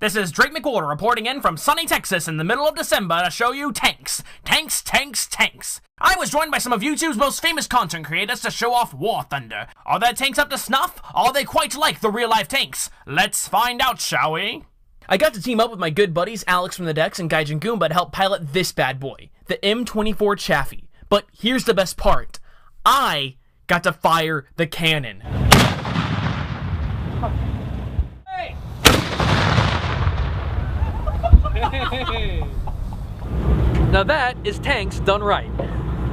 This is Drake McWhorter reporting in from sunny Texas in the middle of December to show you tanks. Tanks, tanks, tanks. I was joined by some of YouTube's most famous content creators to show off War Thunder. Are their tanks up to snuff? Are they quite like the real-life tanks? Let's find out, shall we? I got to team up with my good buddies Alex from the Decks and Gaijin Goomba to help pilot this bad boy, the M24 Chaffee. But here's the best part. I got to fire the cannon. Now that is tanks done right.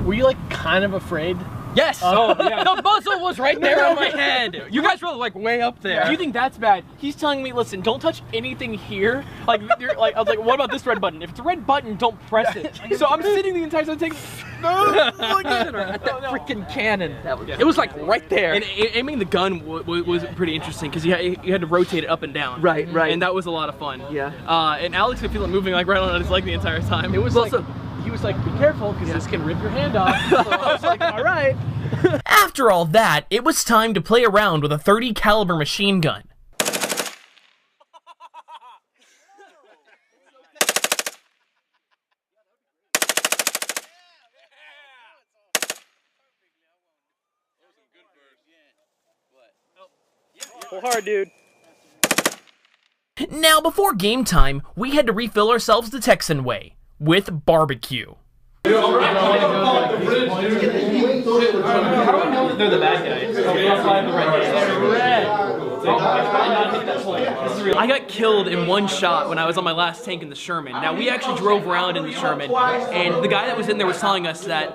Were you like kind of afraid? Yes! Oh, yeah. The muzzle was right there on my head! You guys were like way up there. Do you think that's bad? He's telling me, listen, don't touch anything here. Like, I was like, what about this red button? If it's a red button, don't press it. So I'm sitting the entire time taking at that freaking cannon. It was like right there. And aiming the gun was pretty interesting because you had to rotate it up and down. Right. And that was a lot of fun. Yeah. And Alex could feel it moving like right on his leg the entire time. It was he was like, be careful, because this can rip your hand off. So I was like, all right. After all that, it was time to play around with a .30 caliber machine gun. Pull hard, dude. Now, before game time, we had to refill ourselves the Texan way, with barbecue. How do we know that they're the bad guys? I got killed in one shot when I was on my last tank in the Sherman. Now, we actually drove around in the Sherman, and the guy that was in there was telling us that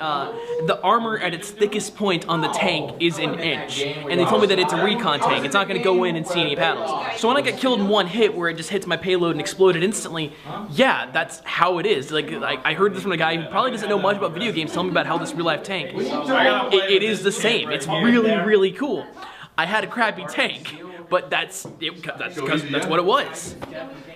the armor at its thickest point on the tank is an inch. And they told me that it's a recon tank. It's not going to go in and see any paddles. So when I got killed in one hit where it just hits my payload and exploded instantly, yeah, that's how it is. Like I heard this from a guy who probably doesn't know much about video games telling me about how this real-life tank, it is the same. It's really, really cool. I had a crappy tank, but that's what it was.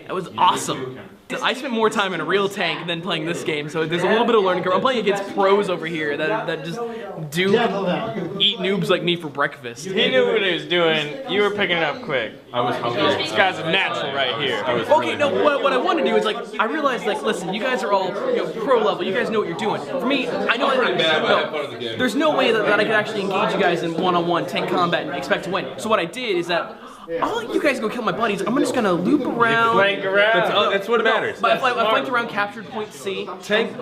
That was awesome. I spent more time in a real tank than playing this game, so there's a little bit of learning curve. I'm playing against pros over here that just eat noobs like me for breakfast. He knew what he was doing. You were picking it up quick. I was hungry. This guy's a natural right here. Okay, no, what I want to do is I realized listen, you guys are all pro level. You guys know what you're doing. For me, I know there's no way that I could actually engage you guys in one-on-one tank combat and expect to win. So what I did is that I'll let you guys go kill my buddies. I'm just gonna loop around. That's what matters. I flanked around captured point C. Tank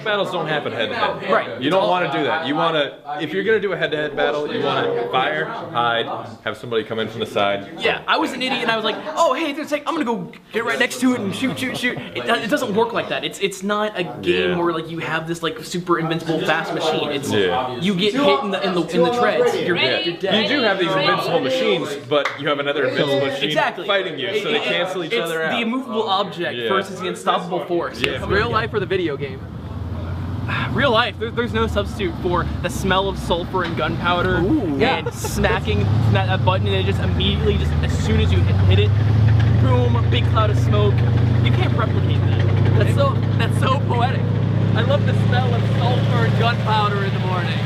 battles don't happen head to head. Right. You don't want to do that. You want to, if you're gonna do a head to head battle, you want to fire, hide, have somebody come in from the side. Yeah, I was an idiot and I was like, oh hey, there's a tank. I'm gonna go get right next to it and shoot. It doesn't work like that. It's not a game where you have this super invincible fast machine. It's you get hit in the treads, you're dead. You do have these invincible machines, but you have another invincible machine fighting you, so they cancel each other out. It's the immovable object versus the unstoppable force. Yeah. Real life or the video game? Real life, there's no substitute for the smell of sulfur and gunpowder and smacking that button and it just immediately, as soon as you hit it, boom, big cloud of smoke. You can't replicate that. That's so poetic. I love the smell of sulfur and gunpowder in the morning.